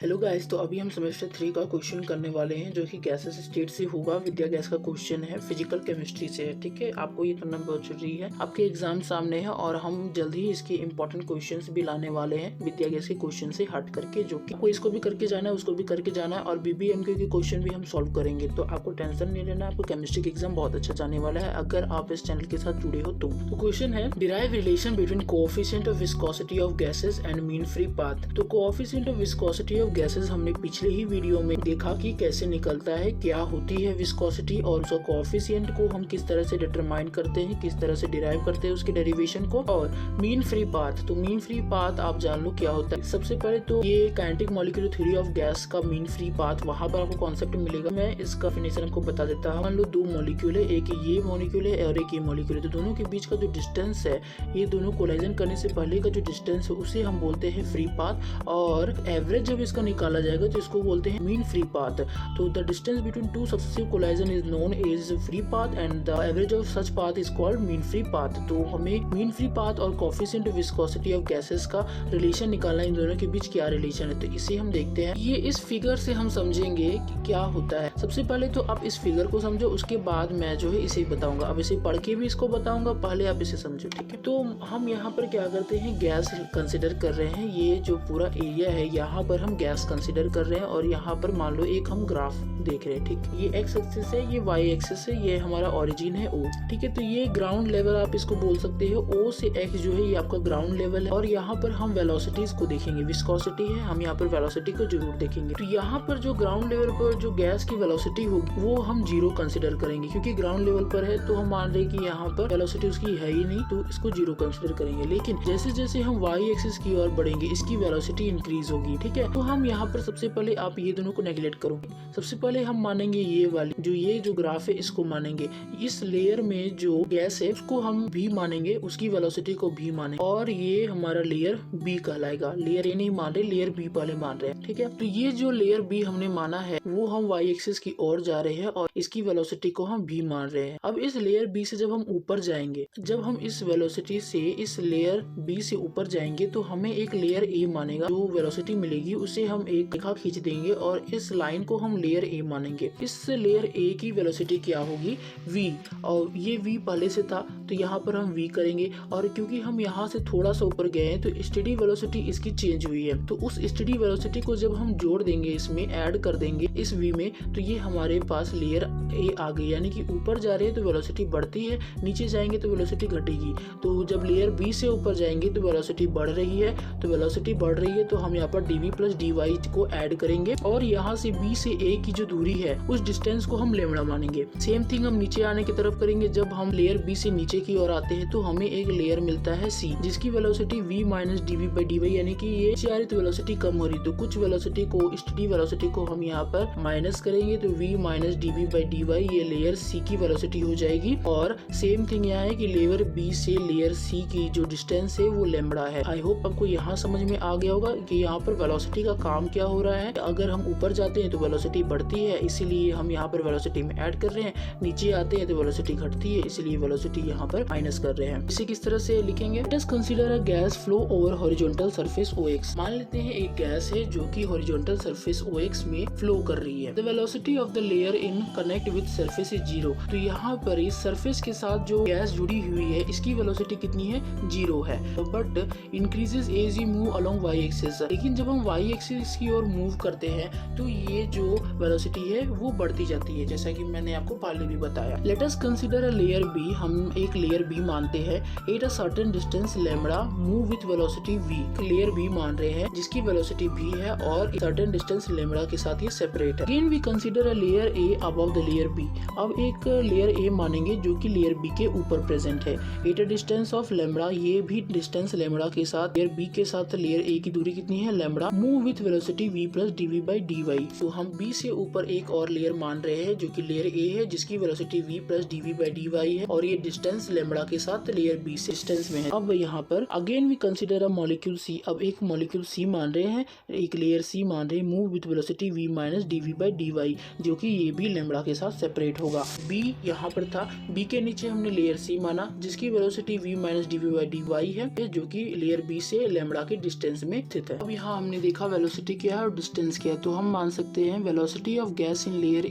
Hello guys, तो अभी हम सेमेस्टर 3 का क्वेश्चन करने वाले हैं जो कि गैसेस स्टेट से होगा। विद्या गैस का क्वेश्चन है, फिजिकल केमिस्ट्री से है। ठीक है, आपको ये करना बहुत जरूरी है। आपके एग्जाम सामने है और हम जल्द ही इसके इंपॉर्टेंट क्वेश्चंस भी लाने वाले हैं विद्या गैस के क्वेश्चन से हट करके, जो कि आपको इसको भी करके जाना है, उसको भी करके जाना है और BBMQ के क्वेश्चन भी हम सॉल्व करेंगे। तो आपको टेंशन नहीं लेना, आपको केमिस्ट्री का एग्जाम बहुत अच्छा जाने वाला है अगर आप इस चैनल के साथ जुड़े हो। तो क्वेश्चन है, derive relation between coefficient of viscosity of gases and mean free path. तो coefficient of viscosity of gases हमने पिछले ही वीडियो में देखा कि कैसे निकलता है, क्या होती है विस्कोसिटी और उसका कोएफिशिएंट को हम किस तरह से डिटरमाइन करते हैं, किस तरह से डिराइव करते हैं उसके डेरिवेशन को। और मीन फ्री पाथ, तो मीन फ्री पाथ आप जान लो क्या होता है। सबसे पहले तो ये kinetic molecular theory of gas का मीन फ्री पाथ, वहां पर आपको कॉन्सेप्ट मिलेगा। मैं इसका डेफिनेशन आपको बता देता हूँ। मान लो दो मॉलिक्यूल है, एक ये मॉलिक्यूल है और एक ये मॉलिक्यूल है, तो दोनों के बीच का जो डिस्टेंस है, ये दोनों कोलाइजन करने से पहले का जो डिस्टेंस है उसे हम बोलते हैं फ्री पाथ, और एवरेज जब इसका निकाला जाएगा तो इसको बोलते हैं मीन फ्री पाथ। तो the distance between two successive collision is known as free path and the average of such path is called mean free path. तो हमें मीन फ्री पाथ और coefficient of viscosity of gases का relation निकालना है, इन दोनों के बीच क्या relation है। तो इसे हम देखते हैं। ये इस फिगर से हम समझेंगे कि क्या होता है। सबसे पहले तो आप इस फिगर को समझो, उसके बाद मैं जो है इसे बताऊंगा। अब इसे पढ़ के भी इसको बताऊंगा, पहले आप इसे समझो। ठीक है, तो हम यहाँ पर क्या करते हैं, गैस कंसिडर कर रहे हैं। ये जो पूरा एरिया है यहाँ पर हम गैस कंसिडर कर रहे हैं और यहाँ पर मान लो एक हम ग्राफ देख रहे हैं। ठीक, ये एक्स एक्सिस है, ये वाई एक्सिस है, ये हमारा ओरिजिन है O। ठीक है, तो ये ग्राउंड लेवल आप इसको बोल सकते हो। O से X जो है ये आपका ग्राउंड लेवल है। और यहाँ पर हम वेलोसिटीज को देखेंगे, विस्कोसिटी है, हम यहाँ पर वेलोसिटी को जरूर देखेंगे। तो यहाँ पर जो ग्राउंड लेवल पर जो गैस की वेलोसिटी होगी वो हम 0 कंसिडर करेंगे, क्योंकि ग्राउंड लेवल पर है तो हम मान रहे हैं कि यहाँ पर वेलोसिटी उसकी है ही नहीं, तो इसको 0 कंसिडर करेंगे। लेकिन जैसे जैसे हम वाई एक्सिस की ओर बढ़ेंगे इसकी वेलोसिटी इंक्रीज होगी। ठीक है, तो हम यहाँ पर सबसे पहले आप ये दोनों को नेगलेक्ट करो। सबसे पहले हम मानेंगे ये वाली जो ग्राफ है इसको मानेंगे। इस लेयर में जो गैस है उसको हम भी मानेंगे, उसकी वेलोसिटी को भी मानेंगे, और ये हमारा लेयर बी कहलाएगा। लेयर ए नहीं मान रहे, लेयर बी पहले मान रहे हैं। ठीक है, तो ये जो लेयर बी हमने माना है वो हम वाई एक्सिस की ओर जा रहे हैं और इसकी वेलोसिटी को हम भी मान रहे हैं। अब इस लेयर बी से जब हम ऊपर जाएंगे, जब हम इस वेलोसिटी से इस लेयर बी से ऊपर जाएंगे तो हमें एक लेयर ए मानेगा। जो वेलोसिटी मिलेगी उसे हम एक रेखा खींच देंगे और इस लाइन को हम लेयर ए मानेंगे। इस लेयर ए की वेलोसिटी क्या होगी, v, और ये v पहले से था तो यहाँ पर हम v करेंगे। और क्योंकि हम यहाँ से थोड़ा सा ऊपर गए हैं तो स्टेडी वेलोसिटी इसकी चेंज हुई है, तो उस स्टेडी वेलोसिटी को जब हम जोड़ देंगे, इसमें ऐड कर देंगे इस v में, तो ये हमारे पास लेयर ए आ गई। यानी कि ऊपर जा रहे हैं तो वेलोसिटी बढ़ती है, नीचे जाएंगे तो वेलोसिटी घटेगी। तो जब लेयर बी से ऊपर जाएंगे तो वेलोसिटी बढ़ रही है, तो वेलोसिटी बढ़ रही है तो हम यहाँ पर dv प्लस dy को ऐड करेंगे और यहाँ से b से a की जो दूरी है उस डिस्टेंस को हम लेमड़ा मानेंगे। सेम थिंग हम नीचे आने की तरफ करेंगे। जब हम लेयर बी से नीचे की ओर आते हैं तो हमें एक लेयर मिलता है c, जिसकी velocity v minus dv by dy, यानी कि ये नीचे आ रही तो वेलोसिटी कम हो रही, तो कुछ वेलोसिटी को, स्टेडी वेलोसिटी को हम यहाँ पर माइनस करेंगे तो v minus dv by dy ये लेयर c की वेलोसिटी हो जाएगी। और सेम थिंग यहाँ है कि लेयर b से लेयर c की जो डिस्टेंस है वो लेमड़ा है। आई होप आपको यहाँ समझ में आ गया होगा कि यहाँ पर वेलोसिटी का काम क्या हो रहा है। अगर हम ऊपर जाते हैं तो वेलोसिटी बढ़ती है, इसीलिए हम यहाँ पर वेलोसिटी में ऐड कर रहे हैं। नीचे आते हैं तो वेलोसिटी घटती है, इसलिए वेलोसिटी यहाँ पर माइनस कर रहे हैं। इसे किस तरह से लिखेंगे, late us consider a gas flow over horizontal surface OX। मान लेते हैं एक गैस है जो कि हॉरिजॉन्टल सरफेस OX में फ्लो कर रही है। The velocity of the layer in connect with surface is 0। तो यहाँ पर इस सरफेस के साथ जो गैस जुड़ी हुई है इसकी वेलोसिटी कितनी है, 0 है, but increases as you move along y axis. लेकिन जब हम वाई एक्सिस की ओर मूव करते हैं तो ये जो वेलोसिटी है वो बढ़ती जाती है, जैसा कि मैंने आपको पहले भी बताया। Let us consider a layer B. हम एक लेयर बी मानते हैं। At a certain distance lambda move with velocity v। Layer B मान रहे हैं जिसकी वेलोसिटी v है और सर्टेन डिस्टेंस लैम्बडा के साथ ये सेपरेट है। Again we consider a layer A above the layer B. अब एक लेयर ए मानेंगे जो कि लेयर बी के ऊपर प्रेजेंट है। At a distance of lambda, ये भी डिस्टेंस लैम्बडा के साथ, लेयर बी के साथ लेयर ए की दूरी कितनी है, lambda, move with velocity v plus dv by dy। तो हम b से ऊपर एक और लेयर मान रहे हैं जो कि लेयर ए है, जिसकी velocity v plus dv by dy है और ये डिस्टेंस लैम्बडा के साथ लेयर बी से डिस्टेंस में है। अब यहाँ पर again we consider a molecule c। अब एक मॉलिक्यूल c मान रहे हैं, एक लेयर c मान रहे हैं, move with velocity v minus dv by dy, जो कि ये भी लैम्बडा के साथ सेपरेट होगा। b यहाँ पर था, b के नीचे हमने लेयर c माना जिसकी velocity v minus dv by dy है, जो कि लेयर b से लैम्बडा के डिस्टेंस में स्थित है। अब यहाँ हमने देखा वेलोसिटी वेलोसिटी क्या है और डिस्टेंस क्या है। तो हम मान सकते हैं velocity of gas in layer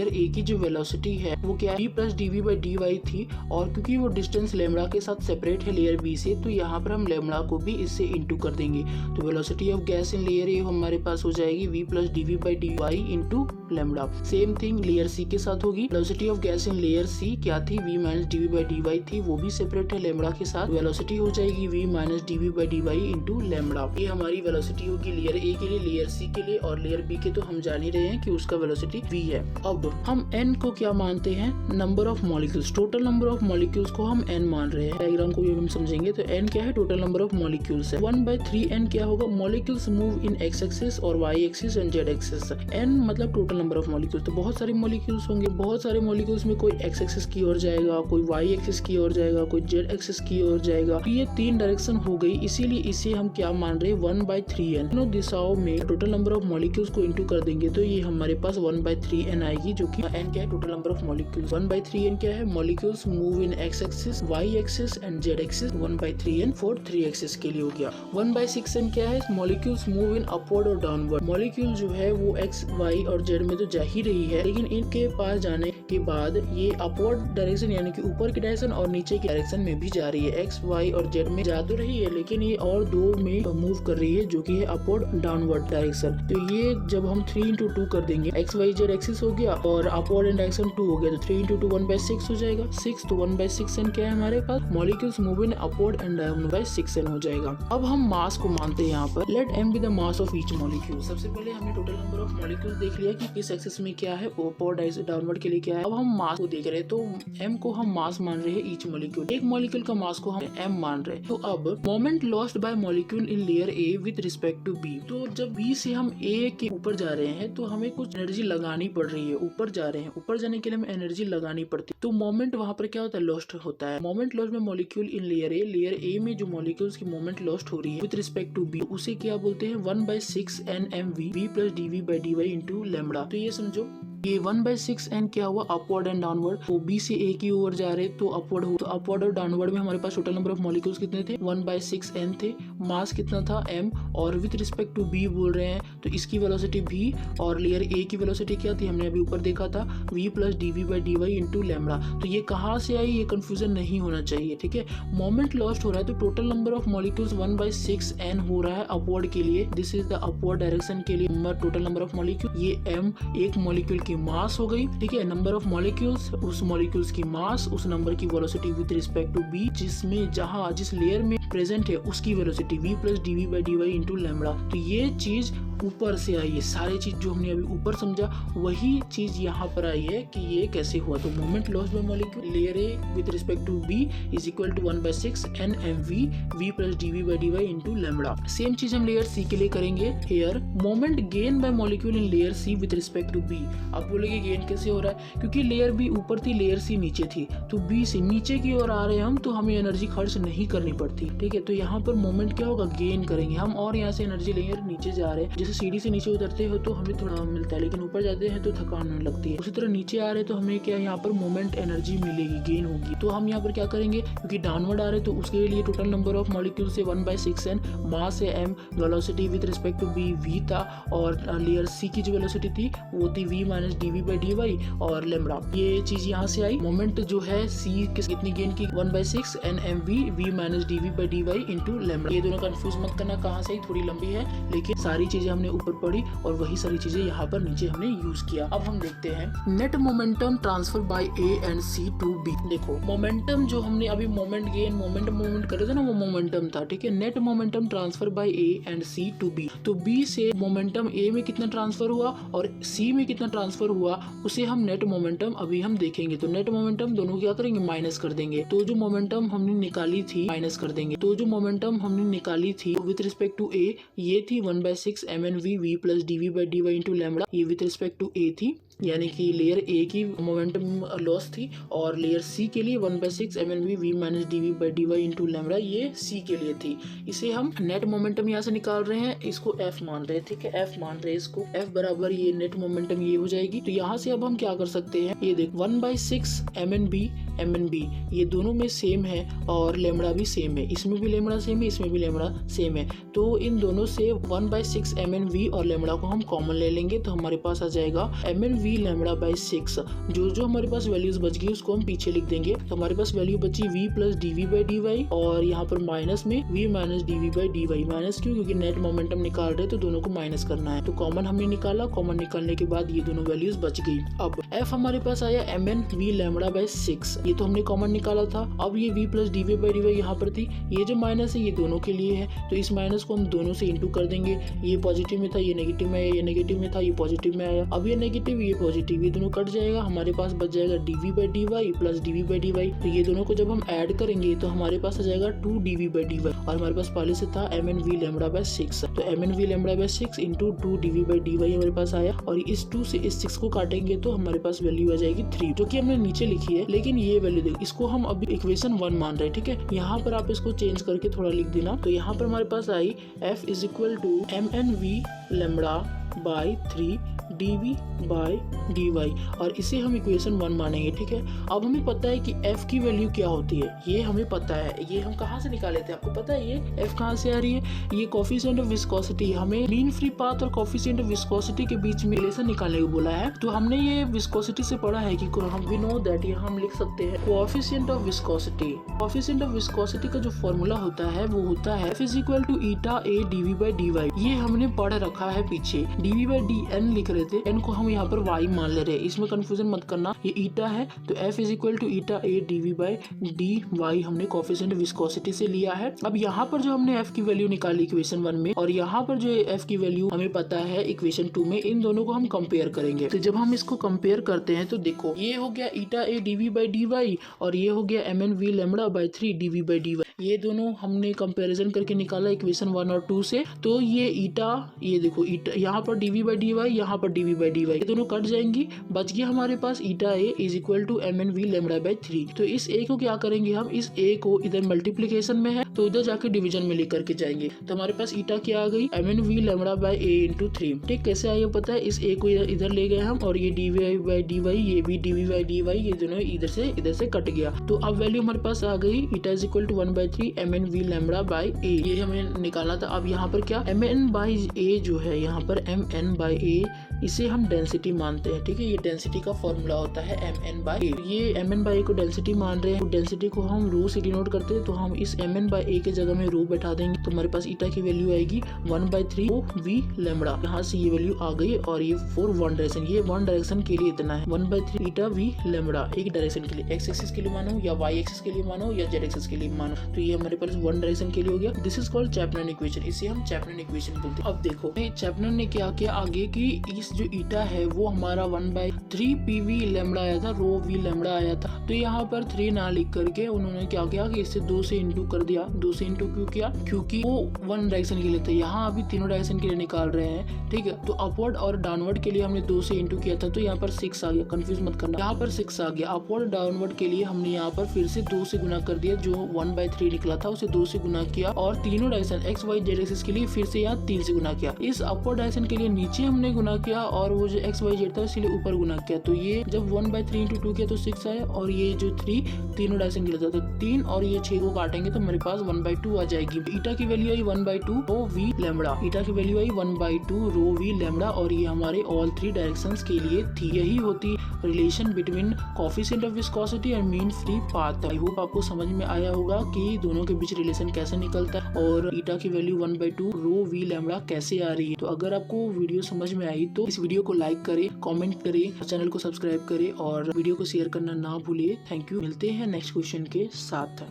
ए की जो वेलोसिटी है वो क्या है v plus dv by dy थी, और क्योंकि वो डिस्टेंस लेमड़ा के साथ सेपरेट है लेयर बी से, तो यहाँ पर हम लेमड़ा को भी इससे इंटू कर देंगे। तो velocity of gas in layer A हमारे पास हो जाएगी v plus dv by dy into lambda. Same thing layer C के साथ होगी। Velocity of gas in layer C क्या थी, v minus dv by dy थी, वो भी सेपरेट है लेमड़ा के साथ। वेलोसिटी हो जाएगी v minus dv by dy into lambda. ये हमारी वेलोसिटी होगी लेयर ए के लिए, लेयर सी के लिए, और लेयर बी के तो हम जान ही रहे हैं कि उसका वेलोसिटी v है। अब हम n को क्या मानते हैं, number of molecules, total number of molecules को हम n मान रहे हैं। डायग्राम को भी हम समझेंगे तो n क्या है, टोटल नंबर ऑफ मॉलिक्यूल्स है। 1/3n क्या होगा, मॉलिक्यूल्स मूव इन x एक्सिस और y axis and z axis. n मतलब टोटल नंबर ऑफ मॉलिक्यूल्स, तो बहुत सारे मॉलिक्यूल्स होंगे। बहुत सारे मॉलिक्यूल्स में कोई x एक्सिस की ओर जाएगा, कोई y एक्सिस की ओर जाएगा, कोई z एक्सिस की ओर जाएगा। तो ये 3 डायरेक्शन हो गई, इसीलिए इसे हम क्या मान रहे हैं 1/3n। दोनों दिशाओं में टोटल नंबर ऑफ मॉलिक्यूल्स को इंटू कर देंगे तो ये हमारे पास 1/3n आएगी, जो कि n क्या है, total number of molecules. 1/3n क्या है, molecules move in x axis, y axis and z axis. 1/3n for 3 axis के लिए हो गया। 1/6n क्या है, मॉलिक्यूल्स मूव इन अपवर्ड और डाउनवर्ड। मॉलिक्यूल जो है वो x, y और z में तो जा ही रही है, लेकिन इनके पास जाने के बाद ये अपवर्ड डायरेक्शन यानी कि ऊपर की डायरेक्शन और नीचे की डायरेक्शन में भी जा रही है। x, y और z में जा तो रही है, लेकिन ये और दो में मूव कर रही है, जो कि है अपवर्ड डाउनवर्ड डायरेक्शन। तो ये जब हम 3 into 2 कर देंगे, x, y, z एक्सिस हो गया और अपवर्ड एंड डायरेक्शन 2 हो गया, तो 3 into 2 1/6 हो जाएगा। 6 तो 1/6n क्या है हमारे पास, molecules move in upward and downward by 6n हो जाएगा। अब हम मास को मानते हैं यहाँ पर। Let m be the mass of each molecule. सबसे पहले हमने टोटल नंबर ऑफ मॉलिक्यूल्स देख लिया कि किस एक्सिस में क्या है, अपवर्ड डाउनवर्ड के लिए क्या है। अब हम मास को देख रहे हैं, तो m को हम मास मान रहे हैं ईच मॉलिक्यूल। एक मॉलिक्यूल का मास को हम m मान रहे हैं। तो अब moment lost by molecule in layer a with respect to b। तो जब b से हम a के ऊपर जा रहे हैं तो हमें कुछ एनर्जी लगानी पड़ रही है। ऊपर जा रहे हैं, ऊपर जाने के लिए हमें एनर्जी लगानी पड़ती है, तो मोमेंट वहाँ पर क्या होता है, लॉस्ट होता है। मोमेंट लॉस्ट में मॉलिक्यूल इन लेयर ए में जो मॉलिक्यूल्स की मोमेंट लॉस्ट हो रही है विद रिस्पेक्ट टू बी, उसे क्या बोलते हैं 1/6nmv v plus dv by dy into lambda. तो ये समझो, ये 1/6n क्या हुआ, अपवर्ड एंड डाउनवर्ड। तो बी से ए की ओर जा रहे तो अपवर्ड हुआ, तो अपवर्ड और डाउनवर्ड में हमारे पास टोटल नंबर ऑफ मॉलिक्यूल्स कितने थे, 1/6n थे। मास कितना था m, और विद रिस्पेक्ट टू b बोल रहे हैं, तो इसकी वेलोसिटी v और लेयर a की वेलोसिटी क्या थी, हमने अभी ऊपर देखा था v plus dv by dy into lambda. तो ये कहाँ से आई, ये कंफ्यूजन नहीं होना चाहिए, ठीक है। मोमेंट लॉस्ट हो रहा है तो total number of molecules 1/6n हो रहा है अपवर्ड के लिए, this is the upward direction के लिए टोटल नंबर ऑफ मॉलिक्यूल। ये m एक मॉलिक्यूल की मास हो गई, ठीक है। नंबर ऑफ मॉलिक्यूल्स, उस मॉलिक्यूल्स की मास, उस नंबर की velocity with respect to b, जिसमें जहां जिस लेयर में प्रेजेंट है उसकी velocity v plus dv by dy into lambda. तो ये चीज ऊपर से आई है, सारी चीज जो हमने अभी ऊपर समझा वही चीज यहाँ पर आई है कि ये कैसे हुआ। तो moment lost by molecule layer A with respect to b is equal to 1/6nmv v plus dv by dy into lambda. Same चीज हम लेयर सी के लिए करेंगे। Here moment gain by molecule in layer C with respect to b। आप बोलेंगे gain कैसे हो रहा है, क्योंकि लेयर बी ऊपर थी, लेयर सी नीचे थी, तो बी से नीचे की ओर आ रहे हैं हम, तो हमें एनर्जी खर्च नहीं करनी पड़ती, ठीक है। तो यहाँ पर मोमेंट क्या होगा, गेन करेंगे हम, और यहाँ से एनर्जी लेंगे, नीचे जा रहे हैं। जैसे सीढ़ी से नीचे उतरते हो तो हमें थोड़ा मिलता है, लेकिन ऊपर जाते हैं तो थकान होने लगती है। उसी तरह नीचे आ रहे हैं तो हमें क्या यहाँ पर मोमेंट एनर्जी मिलेगी, गेन होगी। तो हम यहाँ पर क्या करेंगे, क्योंकि डाउनवर्ड आ रहे तो उसके लिए टोटल नंबर ऑफ मॉलिक्यूल से 1/6n, मास है m, velocity with respect to b v था, और लेयर सी की जो वेलोसिटी थी वो थी v minus dv by dy और लेमड़ा। ये चीज यहाँ से आई। मोमेंट जो है सी कितनी गेन की, 1/6nmv v minus dv by dy into lambda. ये दोनों कंफ्यूज मत करना कहाँ से, थोड़ी लंबी है, लेकिन सारी चीजें हमने ऊपर पढ़ी और वही सारी चीजें यहाँ पर नीचे हमने यूज किया। अब हम देखते हैं net momentum transfer by A and C to B. देखो मोमेंटम जो हमने अभी मोमेंट गेन मोमेंट कर रहे थे ना, वो मोमेंटम था, ठीक है। Net momentum transfer by A and C to B. तो बी से मोमेंटम ए में कितना ट्रांसफर हुआ और सी में कितना ट्रांसफर हुआ, उसे हम नेट मोमेंटम अभी हम देखेंगे। तो नेट मोमेंटम दोनों क्या करेंगे, माइनस कर देंगे। तो जो मोमेंटम हमने निकाली थी माइनस कर देंगे। तो जो मोमेंटम हमने निकाली थी विद रिस्पेक्ट टू ए, ये थी 1/6mnv v plus dv by dy into lambda. ये विद रिस्पेक्ट टू ए थी, यानी कि लेयर ए की मोमेंटम लॉस थी, और लेयर सी के लिए 1/6mnv v minus dv by dy into lambda, ये सी के लिए थी। इसे हम नेट मोमेंटम यहाँ से निकाल रहे हैं, इसको f मान रहे हैं, ठीक है। f मान रहे हैं इसको, f बराबर ये नेट मोमेंटम ये हो जाएगी। तो यहाँ से अब हम क्या कर सकते हैं, ये देख 1/6 mnb ये दोनों में सेम है और लेमड़ा भी सेम है। इसमें इसमें भी लेमड़ा सेम है, इसमें भी लेमड़ा सेम है। तो इन दोनों से 1/6 MnV और लेमड़ा को हम कॉमन ले लेंगे तो हमारे पास आ जाएगा MnV लेमड़ा/6। जो हमारे पास वैल्यूज बच गई उसको हम पीछे लिख देंगे। तो हमारे पास वैल्यू बची V + dV/dy और यहाँ पर माइनस में V - dV/dy। माइनस क्यों? क्योंकि नेट मोमेंटम निकाल रहे तो दोनों को माइनस करना है। तो कॉमन हमने निकाला, कॉमन निकालने के बाद ये दोनों वैल्यूज बच गई। अब F हमारे पास आया MnV लेमड़ा/6, ये तो हमने कॉमन निकाला था। अब ये V + dV/dy यहाँ पर थी, ये जो माइनस है ये दोनों के लिए है, तो इस माइनस को हम दोनों से इंटू कर देंगे। ये पॉजिटिव में था, ये नेगेटिव में आया, ये नेगेटिव में था, ये पॉजिटिव में आया। अब ये नेगेटिव ये पॉजिटिव, ये दोनों कट जाएगा, हमारे पास बच जाएगा dV/dy + dV/dy। तो ये दोनों को जब हम ऐड करेंगे तो हमारे पास आ जाएगा 2 dV/dy और हमारे पास पहले से था MnV लेमड़ा/6। तो MnV लेमड़ा/6 इंटू 2 dV/dy हमारे पास आया और इस 2 से इस 6 को काटेंगे तो हमारे पास वैल्यू आ जाएगी 3, जो कि हमने नीचे लिखी है। लेकिन ये वैल्यू देखो, इसको हम अभी इक्वेशन 1 मान रहे हैं, ठीक है। यहाँ पर आप इसको चेंज करके थोड़ा लिख देना। तो यहाँ पर हमारे पास आई F = MnV लेमड़ा/3 dV/dy और इसे हम इक्वेशन 1 मानेंगे, ठीक है। अब हमें पता है कि F की वैल्यू क्या होती है, ये हमें पता है। ये हम कहाँ से निकाले थे, आपको पता है ये F कहाँ से आ रही है? ये कोफिशिएंट ऑफ विस्कोसिटी, हमें मीन फ्री पाथ और कोफिशिएंट ऑफ विस्कोसिटी के बीच में रिलेशन निकालने को बोला है। तो हमने ये विस्कोसिटी से पढ़ा है कि हम वी नो दैट ये हम लिख सकते हैं coefficient of viscosity. Coefficient of viscosity का जो फॉर्मूला होता है वो होता है F = ηA dV/dy। ये हमने पढ़ रखा है पीछे, dV/dN लिख रहे थे, n को हम यहाँ पर y मान ले रहे हैं, इसमें कंफ्यूजन मत करना, ये ईटा है। तो F = ηA dV/dy हमने कोफिशिएंट विस्कोसिटी से लिया है। अब यहाँ पर जो हमने F की वैल्यू निकाली इक्वेशन 1 में और यहाँ पर जो F की वैल्यू हमें पता है इक्वेशन 2 में, इन दोनों को हम कंपेयर करेंगे। तो जब हम इसको कंपेयर करते हैं तो देखो ये हो गया ηA dV/dy और ये हो गया MnV लेमड़ा/3 dV/dy। ये दोनों हमने कंपैरिजन करके निकाला इक्वेशन 1 और 2 से। तो ये ईटा, ये देखो ईटा यहाँ पर dV/dy, यहाँ पर dV/dy, ये दोनों कट जाएंगी, बच गया हमारे पास ηA = MnV लेमड़ा/3। तो इस A को क्या करेंगे हम, इस A को इधर मल्टीप्लिकेशन में है तो उधर जाके डिवीजन में लेकर के जाएंगे। तो हमारे पास ईटा क्या आ गई, MnV लेमड़ा/A × 3। ठीक, कैसे आई पता है, इस A को इधर ले गए हम और ये dV/dy, ये भी dV/dy, ये दोनों इधर से कट गया। तो अब वैल्यू हमारे पास आ गई ηA = 1/3 MnV लेमड़ा/A, ये हमें निकालना था। अब यहाँ पर क्या Mn/A जो है, यहाँ पर Mn/A इसे हम डेंसिटी मानते हैं, ठीक है। ये डेंसिटी का फॉर्मूला होता है Mn/A। ये Mn/A को डेंसिटी मान रहे हैं, डेंसिटी को हम रो से डिनोट करते हैं, तो हम इस Mn/A के जगह में रो बैठा देंगे तो हमारे पास ईटा की वैल्यू आएगी 1/3 V लेमड़ा। यहाँ से ये वैल्यू आ गई और ये फॉर वन डायरेक्शन, ये वन डायरेक्शन के लिए इतना है 1/3 ईटा V लेमड़ा, एक डायरेक्शन के लिए, एक्स एक्सिस के लिए मानो या वाई एक्सिस के लिए मानो या जेड एक्सिस के लिए मानो। तो ये हमारे पास वन डायरेक्शन के लिए हो गया। This is called Chapman equation, इसे हम चैपमैन इक्वेशन बोलते हैं। अब देखो चैपमैन ने क्या किया आगे की, इस जो ईटा है वो हमारा 1/3 PV लेमड़ा आया था, रो V लेमड़ा आया था। तो यहाँ पर 3 ना लिख करके उन्होंने क्या किया कि इससे 2 से इंटू कर दिया। 2 से इंटू क्यों किया, क्योंकि वो वन डायरेक्शन के लिए था, यहाँ अभी तीनों डायरेक्शन के लिए निकाल रहे हैं, ठीक है। तो अपवर्ड और डाउनवर्ड के लिए हमने 2 से इंटू किया था, तो यहाँ पर 6 आ गया, कंफ्यूज मत करना, यहाँ पर 6 आ गया। अपवर्ड डाउनवर्ड के लिए हमने यहाँ पर फिर से 2 से गुना कर दिया, जो 1/3 निकला था उसे 2 से गुना किया और तीनों direction X Y Z axis के लिए फिर से यहाँ 3 से गुना किया। इस अपवर्ड डायरेक्शन के लिए नीचे हमने गुना किया और वो जो एक्स वाई जेड था इसलिए ऊपर गुना किया। तो ये जब 1/3 × 2 किया तो 6 आया और ये जो 3 तीनों डायरेक्शन के लिए था, तो 3 और ये 6 को काटेंगे तो हमारे पास 1/2 आ जाएगी। ईटा की वैल्यू आई 1/2 रो V लेमड़ा, ईटा की वैल्यू आई 1/2 रो V लेमड़ा और ये हमारे ऑल 3 डायरेक्शंस के लिए थी। यही होती relation between coefficient of viscosity and mean free path. I hope आपको समझ में आया होगा कि दोनों के बीच रिलेशन कैसे निकलता है और ईटा की वैल्यू 1/2 रो V लेमड़ा कैसे आ रही है। तो अगर आपको वीडियो समझ में आई तो इस वीडियो को लाइक करें, कमेंट करें, चैनल को सब्सक्राइब करें और वीडियो को शेयर करना ना भूलिए। थैंक यू, मिलते हैं नेक्स्ट क्वेश्चन के साथ।